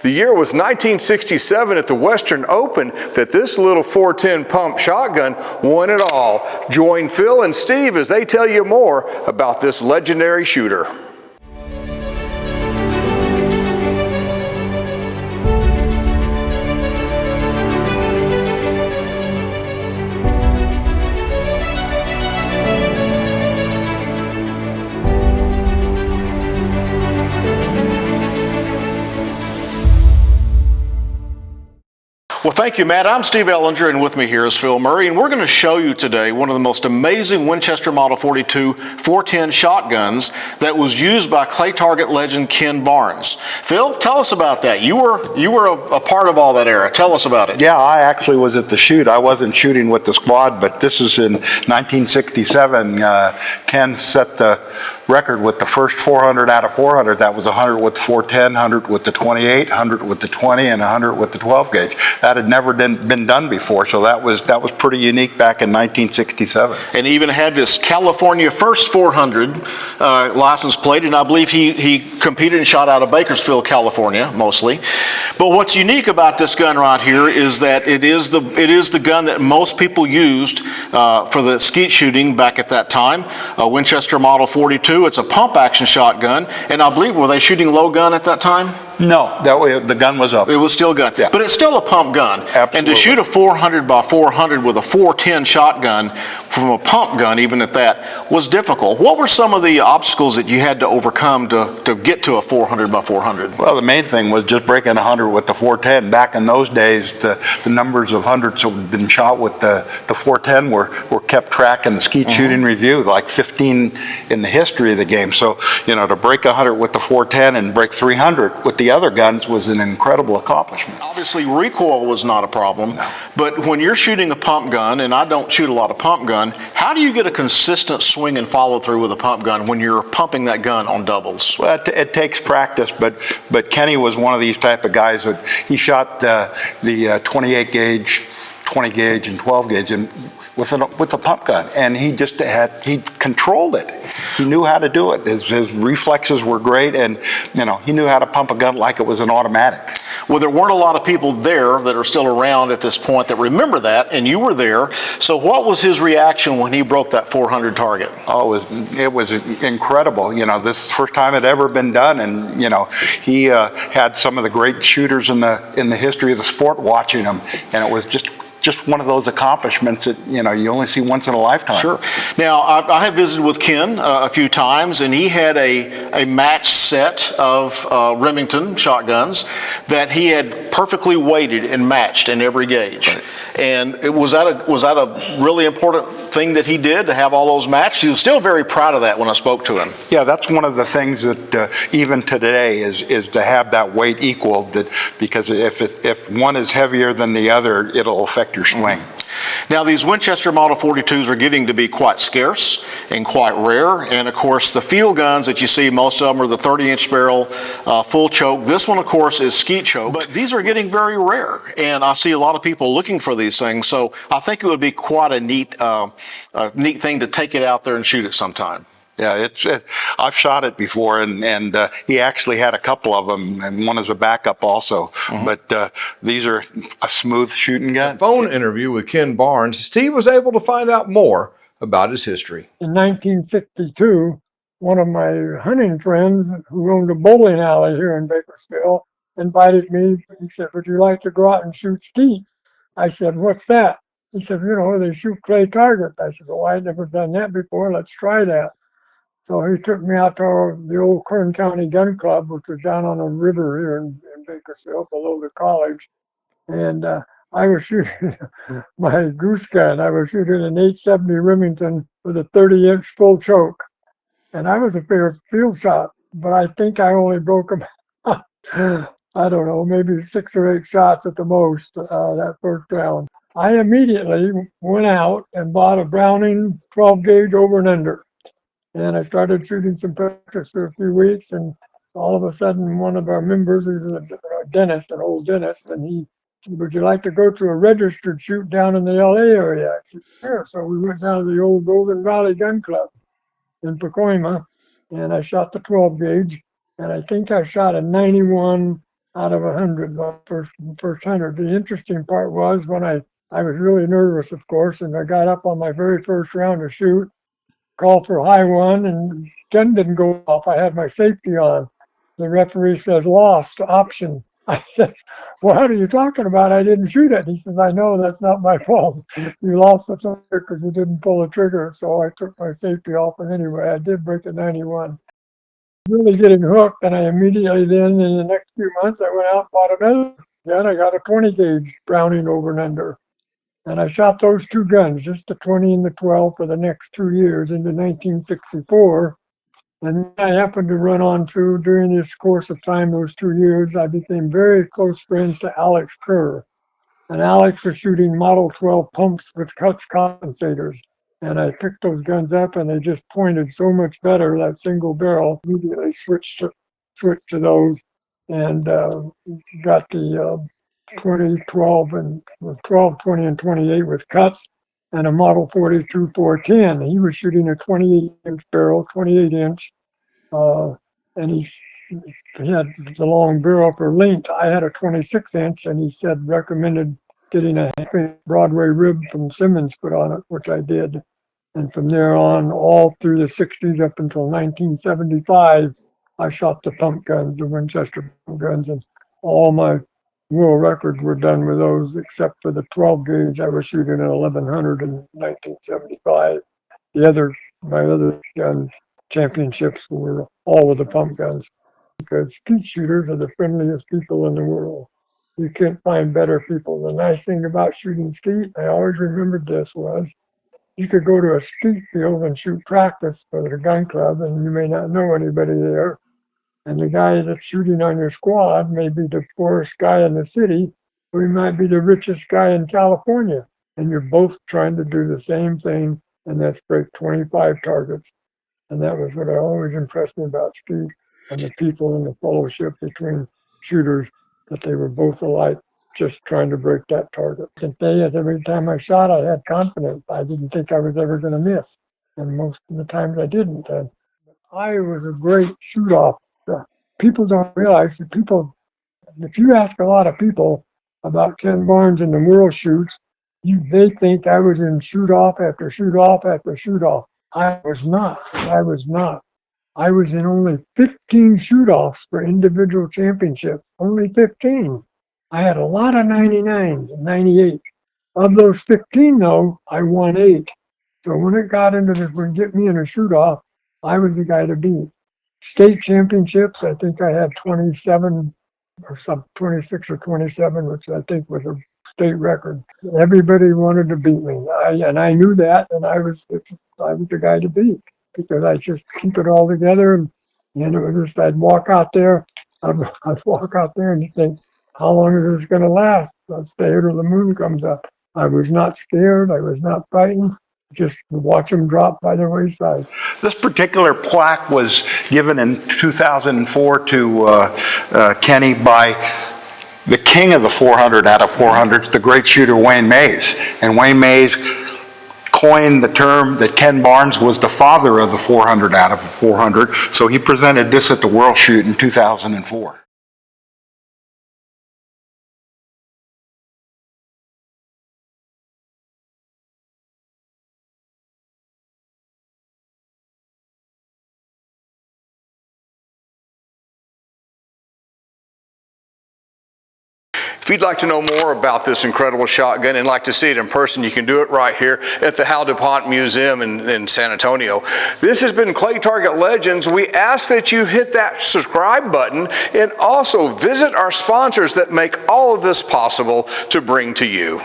The year was 1967 at the Western Open that this little 410 pump shotgun won it all. Join Phil and Steve as they tell you more about this legendary shooter. Well, thank you, Matt. I'm Steve Ellinger, and with me here is Phil Murray, and we're going to show you today one of the most amazing Winchester Model 42 410 shotguns that was used by clay target legend Ken Barnes. Phil, tell us about that. You were a part of all that era. Tell us about it. Yeah, I actually was at the shoot. I wasn't shooting with the squad, but this is in 1967. Ken set the record with the first 400 out of 400. That was 100 with the 410, 100 with the 28, 100 with the 20, and 100 with the 12 gauge. That had never been done before, so that was pretty unique back in 1967. And even had this California First 400 license plate, and I believe he competed and shot out of Bakersfield, California, mostly. But what's unique about this gun right here is that it is the gun that most people used for the skeet shooting back at that time. A Winchester Model 42. It's a pump action shotgun, and I believe, were they shooting low gun at that time? No, that way the gun was up. It was still gun, yeah. But it's still a pump gun. Absolutely. And to shoot a 400 by 400 with a 410 shotgun from a pump gun, even at that, was difficult. What were some of the obstacles that you had to overcome to get to a 400 by 400? Well, the main thing was just breaking 100 with the 410. Back in those days, the numbers of hundreds that had been shot with the 410 were kept track in the skeet shooting review, like 15 in the history of the game. So, to break 100 with the 410 and break 300 with the other guns was an incredible accomplishment. Obviously, recoil was not a problem, but when you're shooting a pump gun, and I don't shoot a lot of pump gun, how do you get a consistent swing and follow through with a pump gun when you're pumping that gun on doubles? Well, it takes practice, but Kenny was one of these type of guys that he shot the 28 gauge, 20 gauge, and 12 gauge with a pump gun, and he controlled it. He knew how to do it. His reflexes were great, and he knew how to pump a gun like it was an automatic. Well, there weren't a lot of people there that are still around at this point that remember that, and you were there. So what was his reaction when he broke that 400 target? Oh, it was incredible. This is the first time it had ever been done, and he had some of the great shooters in the history of the sport watching him, and it was just one of those accomplishments that you only see once in a lifetime. Sure. Now I have visited with Ken a few times, and he had a matched set of Remington shotguns that he had perfectly weighted and matched in every gauge. Right. And was that a really important thing that he did, to have all those matched? He was still very proud of that when I spoke to him. Yeah, that's one of the things that even today is to have that weight equal, because if one is heavier than the other, it'll affect your swing. Now, these Winchester Model 42s are getting to be quite scarce and quite rare, and of course the field guns that you see, most of them are the 30-inch barrel, full choke. This one, of course, is skeet choke, but these are getting very rare, and I see a lot of people looking for these things, so I think it would be quite a neat thing to take it out there and shoot it sometime. Yeah, I've shot it before, and he actually had a couple of them, and one is a backup also. But these are a smooth shooting gun. A phone interview with Ken Barnes, Steve was able to find out more about his history. In 1962, one of my hunting friends who owned a bowling alley here in Bakersfield invited me. He said, "Would you like to go out and shoot skeet?" I said, "What's that?" He said, "They shoot clay targets." I said, "Well, I'd never done that before. Let's try that." So he took me out to the old Kern County Gun Club, which was down on a river here in Bakersfield below the college. And I was shooting my goose gun. I was shooting an 870 Remington with a 30-inch full choke. And I was a fair field shot, but I think I only broke them, I don't know, maybe 6 or 8 shots at the most that first round. I immediately went out and bought a Browning 12 gauge over and under. And I started shooting some practice for a few weeks, and all of a sudden one of our members, who's a dentist, an old dentist, and he said, "Would you like to go to a registered shoot down in the LA area?" I said, "Sure." So we went down to the old Golden Valley Gun Club in Pacoima, and I shot the 12 gauge, and I think I shot a 91 out of 100, my first 100. The interesting part was when I was really nervous, of course, and I got up on my very first round to shoot, called for high one, and gun didn't go off. I had my safety on. The referee says, lost, option. I said, what are you talking about? I didn't shoot it. He says, I know, that's not my fault. You lost the trigger because you didn't pull the trigger. So I took my safety off, and anyway, I did break a 91. Really getting hooked, and I immediately then, in the next few months, I went out and bought another gun. I got a 20 gauge Browning over and under. And I shot those two guns, just the 20 and the 12, for the next 2 years into 1964. And then I happened to run on to, during this course of time, those 2 years, I became very close friends to Alex Kerr. And Alex was shooting Model 12 pumps with Cutts compensators. And I picked those guns up, and they just pointed so much better, that single barrel. Immediately switched to those, and got the 20, 12, and 12, 20, and 28 with Cutts, and a Model 42 410. He was shooting a 28-inch barrel, 28-inch, and he had the long barrel for length. I had a 26-inch, and he said recommended getting a Broadway rib from Simmons put on it, which I did. And from there on, all through the 60s up until 1975, I shot the pump guns, the Winchester pump guns, and all my world records were done with those, except for the 12 gauge. I was shooting at 1100 in 1975. My other gun championships were all with the pump guns, because skeet shooters are the friendliest people in the world. You can't find better people. The nice thing about shooting skeet, I always remembered this, was you could go to a skeet field and shoot practice for the gun club, and you may not know anybody there. And the guy that's shooting on your squad may be the poorest guy in the city, or he might be the richest guy in California. And you're both trying to do the same thing, and that's break 25 targets. And that was what always impressed me about skeet, and the people and the fellowship between shooters, that they were both alike, just trying to break that target. And every time I shot, I had confidence. I didn't think I was ever going to miss. And most of the times I didn't. And I was a great shoot-off. People don't realize that if you ask a lot of people about Ken Barnes and the world shoots, they think I was in shoot-off after shoot-off after shoot-off. I was not. I was in only 15 shoot-offs for individual championships. Only 15. I had a lot of 99s and 98s. Of those 15, though, I won 8. So when it got into this, when get me in a shoot-off, I was the guy to beat. State championships, I think I had 27 or 26 or 27, which I think was a state record. Everybody wanted to beat me, and I knew that, and I was the guy to beat, because I just keep it all together, and it was just, I'd walk out there and you think, how long is this going to last? I'll stay here till the moon comes up. I was not scared. I was not frightened. Just watch them drop by the wayside. This particular plaque was given in 2004 to Kenny by the king of the 400 out of 400s, the great shooter Wayne Mays. And Wayne Mays coined the term that Ken Barnes was the father of the 400 out of 400. So he presented this at the World Shoot in 2004. If you'd like to know more about this incredible shotgun and like to see it in person, you can do it right here at the Hal DuPont Museum in San Antonio. This has been Clay Target Legends. We ask that you hit that subscribe button and also visit our sponsors that make all of this possible to bring to you.